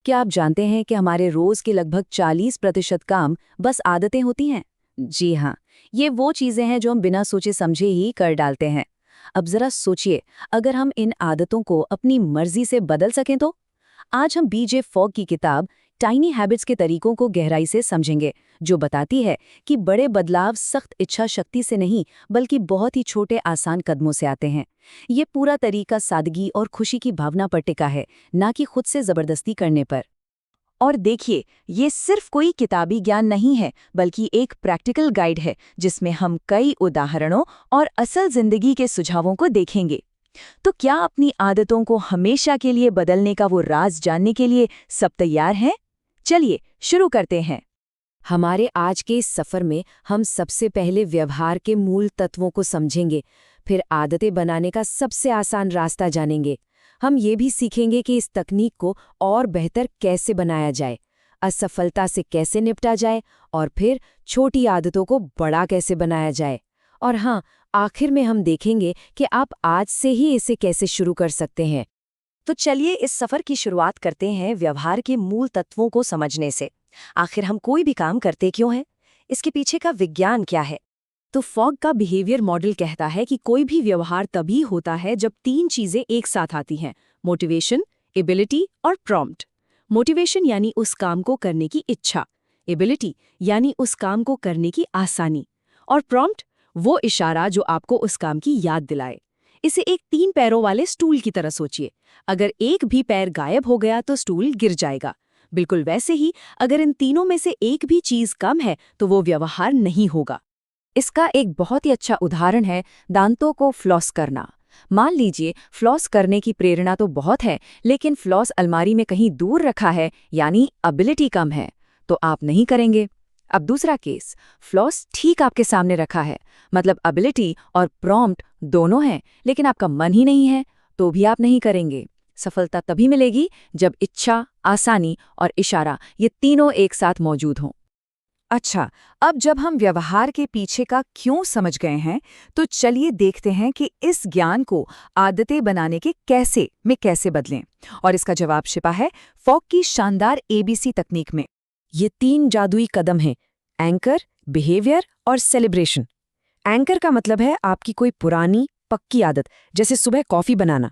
क्या आप जानते हैं कि हमारे रोज के लगभग 40% काम बस आदतें होती हैं? जी हाँ, ये वो चीजें हैं जो हम बिना सोचे समझे ही कर डालते हैं। अब जरा सोचिए, अगर हम इन आदतों को अपनी मर्जी से बदल सकें तो? आज हम बीजे फॉग की किताब टाइनी हैबिट्स के तरीकों को गहराई से समझेंगे, जो बताती है कि बड़े बदलाव सख्त इच्छा शक्ति से नहीं, बल्कि बहुत ही छोटे आसान कदमों से आते हैं। ये पूरा तरीका सादगी और खुशी की भावना पर टिका है, ना कि खुद से जबरदस्ती करने पर। और देखिए, ये सिर्फ कोई किताबी ज्ञान नहीं है, बल्कि एक प्रैक्टिकल गाइड है जिसमें हम कई उदाहरणों और असल जिंदगी के सुझावों को देखेंगे। तो क्या अपनी आदतों को हमेशा के लिए बदलने का वो राज जानने के लिए सब तैयार हैं? चलिए शुरू करते हैं। हमारे आज के इस सफर में हम सबसे पहले व्यवहार के मूल तत्वों को समझेंगे, फिर आदतें बनाने का सबसे आसान रास्ता जानेंगे। हम ये भी सीखेंगे कि इस तकनीक को और बेहतर कैसे बनाया जाए, असफलता से कैसे निपटा जाए और फिर छोटी आदतों को बड़ा कैसे बनाया जाए। और हाँ, आखिर में हम देखेंगे कि आप आज से ही इसे कैसे शुरू कर सकते हैं। तो चलिए इस सफर की शुरुआत करते हैं व्यवहार के मूल तत्वों को समझने से। आखिर हम कोई भी काम करते क्यों हैं? इसके पीछे का विज्ञान क्या है? तो फॉग का बिहेवियर मॉडल कहता है कि कोई भी व्यवहार तभी होता है जब तीन चीजें एक साथ आती हैं: मोटिवेशन, एबिलिटी और प्रॉम्प्ट। मोटिवेशन यानी उस काम को करने की इच्छा, एबिलिटी यानी उस काम को करने की आसानी, और प्रॉम्प्ट वो इशारा जो आपको उस काम की याद दिलाए। इसे एक तीन पैरों वाले स्टूल की तरह सोचिए। अगर एक भी पैर गायब हो गया तो स्टूल गिर जाएगा। बिल्कुल वैसे ही, अगर इन तीनों में से एक भी चीज कम है तो वो व्यवहार नहीं होगा। इसका एक बहुत ही अच्छा उदाहरण है दांतों को फ्लॉस करना। मान लीजिए फ्लॉस करने की प्रेरणा तो बहुत है, लेकिन फ्लॉस अलमारी में कहीं दूर रखा है, यानी एबिलिटी कम है, तो आप नहीं करेंगे। अब दूसरा केस, फ्लॉस ठीक आपके सामने रखा है, मतलब एबिलिटी और प्रॉम्प्ट दोनों हैं, लेकिन आपका मन ही नहीं है, तो भी आप नहीं करेंगे। सफलता तभी मिलेगी जब इच्छा, आसानी और इशारा ये तीनों एक साथ मौजूद हों। अच्छा, अब जब हम व्यवहार के पीछे का क्यों समझ गए हैं, तो चलिए देखते हैं कि इस ज्ञान को आदतें बनाने के कैसे बदलें। और इसका जवाब छिपा है फॉग की शानदार एबीसी तकनीक में। ये तीन जादुई कदम हैं: एंकर, बिहेवियर और सेलिब्रेशन। एंकर का मतलब है आपकी कोई पुरानी पक्की आदत, जैसे सुबह कॉफी बनाना।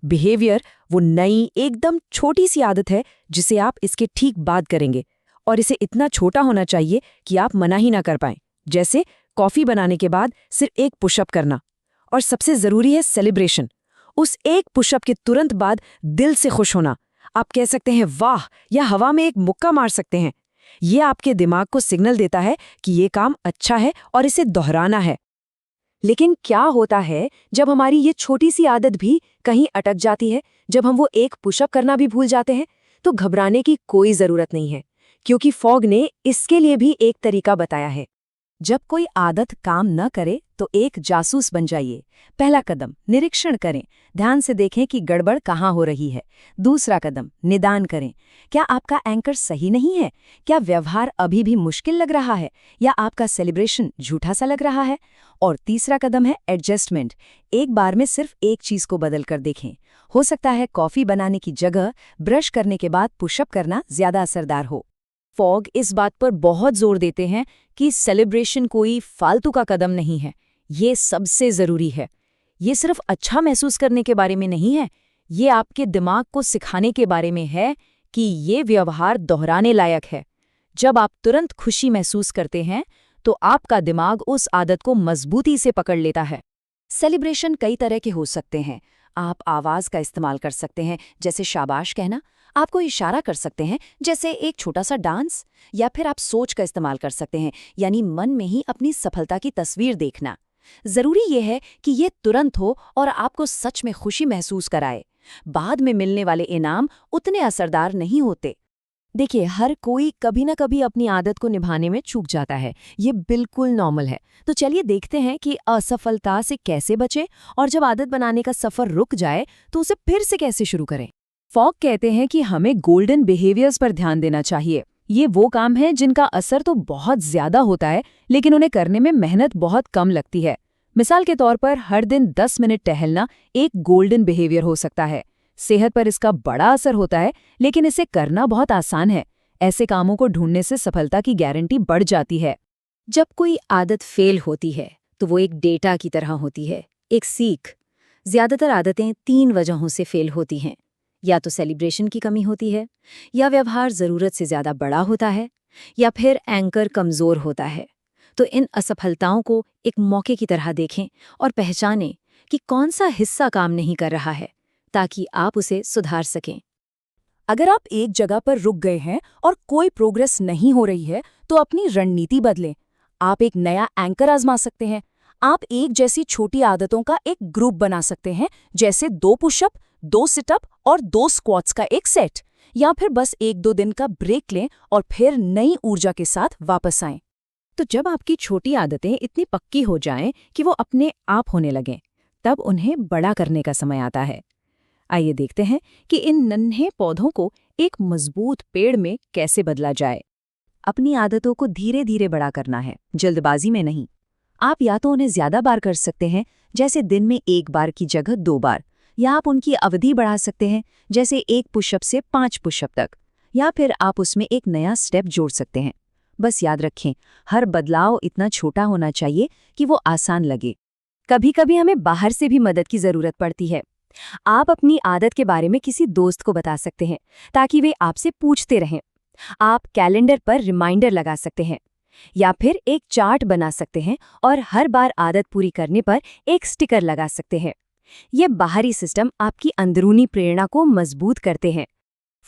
बिहेवियर वो नई एकदम छोटी सी आदत है जिसे आप इसके ठीक बाद करेंगे, और इसे इतना छोटा होना चाहिए कि आप मना ही ना कर पाएं, जैसे कॉफी बनाने के बाद सिर्फ एक पुशअप करना। और सबसे जरूरी है सेलिब्रेशन। उस एक पुशअप के तुरंत बाद दिल से खुश होना। आप कह सकते हैं वाह, या हवा में एक मुक्का मार सकते हैं। ये आपके दिमाग को सिग्नल देता है कि ये काम अच्छा है और इसे दोहराना है। लेकिन क्या होता है जब हमारी ये छोटी सी आदत भी कहीं अटक जाती है, जब हम वो एक पुशअप करना भी भूल जाते हैं? तो घबराने की कोई जरूरत नहीं है, क्योंकि फॉग ने इसके लिए भी एक तरीका बताया है। जब कोई आदत काम न करे तो एक जासूस बन जाइए। पहला कदम, निरीक्षण करें। ध्यान से देखें कि गड़बड़ कहाँ हो रही है। दूसरा कदम, निदान करें। क्या आपका एंकर सही नहीं है? क्या व्यवहार अभी भी मुश्किल लग रहा है, या आपका सेलिब्रेशन झूठा सा लग रहा है? और तीसरा कदम है एडजस्टमेंट। एक बार में सिर्फ एक चीज को बदल कर देखें। हो सकता है कॉफी बनाने की जगह ब्रश करने के बाद पुशअप करना ज्यादा असरदार हो। फॉग इस बात पर बहुत जोर देते हैं कि सेलिब्रेशन कोई फालतू का कदम नहीं है, ये सबसे जरूरी है। ये सिर्फ अच्छा महसूस करने के बारे में नहीं है, ये आपके दिमाग को सिखाने के बारे में है कि ये व्यवहार दोहराने लायक है। जब आप तुरंत खुशी महसूस करते हैं तो आपका दिमाग उस आदत को मजबूती से पकड़ लेता है। सेलिब्रेशन कई तरह के हो सकते हैं। आप आवाज का इस्तेमाल कर सकते हैं, जैसे शाबाश कहना। आपको इशारा कर सकते हैं, जैसे एक छोटा सा डांस। या फिर आप सोच का इस्तेमाल कर सकते हैं, यानी मन में ही अपनी सफलता की तस्वीर देखना। जरूरी ये है कि ये तुरंत हो और आपको सच में खुशी महसूस कराए। बाद में मिलने वाले इनाम उतने असरदार नहीं होते। देखिए, हर कोई कभी ना कभी अपनी आदत को निभाने में चूक जाता है, ये बिल्कुल नॉर्मल है। तो चलिए देखते हैं कि असफलता से कैसे बचें, और जब आदत बनाने का सफर रुक जाए तो उसे फिर से कैसे शुरू करें। फॉग कहते हैं कि हमें गोल्डन बिहेवियर्स पर ध्यान देना चाहिए। ये वो काम है जिनका असर तो बहुत ज्यादा होता है, लेकिन उन्हें करने में मेहनत बहुत कम लगती है। मिसाल के तौर पर हर दिन 10 मिनट टहलना एक गोल्डन बिहेवियर हो सकता है। सेहत पर इसका बड़ा असर होता है, लेकिन इसे करना बहुत आसान है। ऐसे कामों को ढूंढने से सफलता की गारंटी बढ़ जाती है। जब कोई आदत फेल होती है तो वो एक डेटा की तरह होती है, एक सीख। ज्यादातर आदतें 3 वजहों से फेल होती हैं। या तो सेलिब्रेशन की कमी होती है, या व्यवहार ज़रूरत से ज़्यादा बड़ा होता है, या फिर एंकर कमज़ोर होता है। तो इन असफलताओं को एक मौके की तरह देखें और पहचानें कि कौन सा हिस्सा काम नहीं कर रहा है, ताकि आप उसे सुधार सकें। अगर आप एक जगह पर रुक गए हैं और कोई प्रोग्रेस नहीं हो रही है, तो अपनी रणनीति बदलें। आप एक नया एंकर आजमा सकते हैं। आप एक जैसी छोटी आदतों का एक ग्रुप बना सकते हैं, जैसे 2 पुशअप, 2 सिटअप और 2 स्क्वाट्स का एक सेट। या फिर बस 1-2 दिन का ब्रेक लें और फिर नई ऊर्जा के साथ वापस आएं। तो जब आपकी छोटी आदतें इतनी पक्की हो जाएं कि वो अपने आप होने लगें, तब उन्हें बड़ा करने का समय आता है। आइए देखते हैं कि इन नन्हे पौधों को एक मजबूत पेड़ में कैसे बदला जाए। अपनी आदतों को धीरे धीरे बड़ा करना है, जल्दबाजी में नहीं। आप या तो उन्हें ज्यादा बार कर सकते हैं, जैसे दिन में 1 बार की जगह 2 बार, या आप उनकी अवधि बढ़ा सकते हैं, जैसे 1 पुशअप से 5 पुशअप तक, या फिर आप उसमें एक नया स्टेप जोड़ सकते हैं। बस याद रखें, हर बदलाव इतना छोटा होना चाहिए कि वो आसान लगे। कभी कभी हमें बाहर से भी मदद की जरूरत पड़ती है। आप अपनी आदत के बारे में किसी दोस्त को बता सकते हैं, ताकि वे आपसे पूछते रहें। आप कैलेंडर पर रिमाइंडर लगा सकते हैं, या फिर एक चार्ट बना सकते हैं और हर बार आदत पूरी करने पर एक स्टिकर लगा सकते हैं। ये बाहरी सिस्टम आपकी अंदरूनी प्रेरणा को मजबूत करते हैं।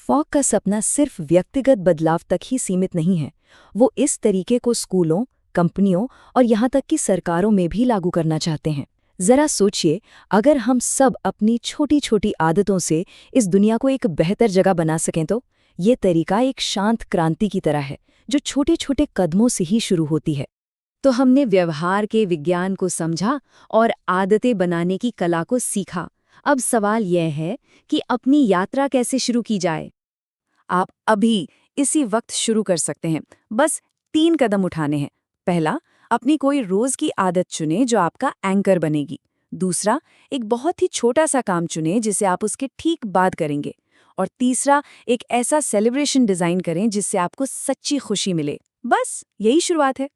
फॉग का सपना सिर्फ व्यक्तिगत बदलाव तक ही सीमित नहीं है। वो इस तरीके को स्कूलों, कंपनियों और यहाँ तक कि सरकारों में भी लागू करना चाहते हैं। जरा सोचिए, अगर हम सब अपनी छोटी छोटी आदतों से इस दुनिया को एक बेहतर जगह बना सकें तो ये तरीका एक शांत क्रांति की तरह है, जो छोटे छोटे कदमों से ही शुरू होती है। तो हमने व्यवहार के विज्ञान को समझा और आदतें बनाने की कला को सीखा। अब सवाल यह है कि अपनी यात्रा कैसे शुरू की जाए। आप अभी इसी वक्त शुरू कर सकते हैं। बस 3 कदम उठाने हैं। पहला, अपनी कोई रोज की आदत चुनें जो आपका एंकर बनेगी। दूसरा, एक बहुत ही छोटा सा काम चुनें जिसे आप उसके ठीक बाद करेंगे। और तीसरा, एक ऐसा सेलिब्रेशन डिजाइन करें जिससे आपको सच्ची खुशी मिले। बस यही शुरुआत है।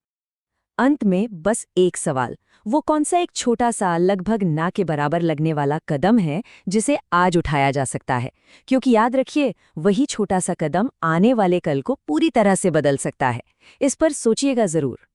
अंत में बस एक सवाल, वो कौन सा एक छोटा सा, लगभग ना के बराबर लगने वाला कदम है जिसे आज उठाया जा सकता है? क्योंकि याद रखिए, वही छोटा सा कदम आने वाले कल को पूरी तरह से बदल सकता है। इस पर सोचिएगा जरूर।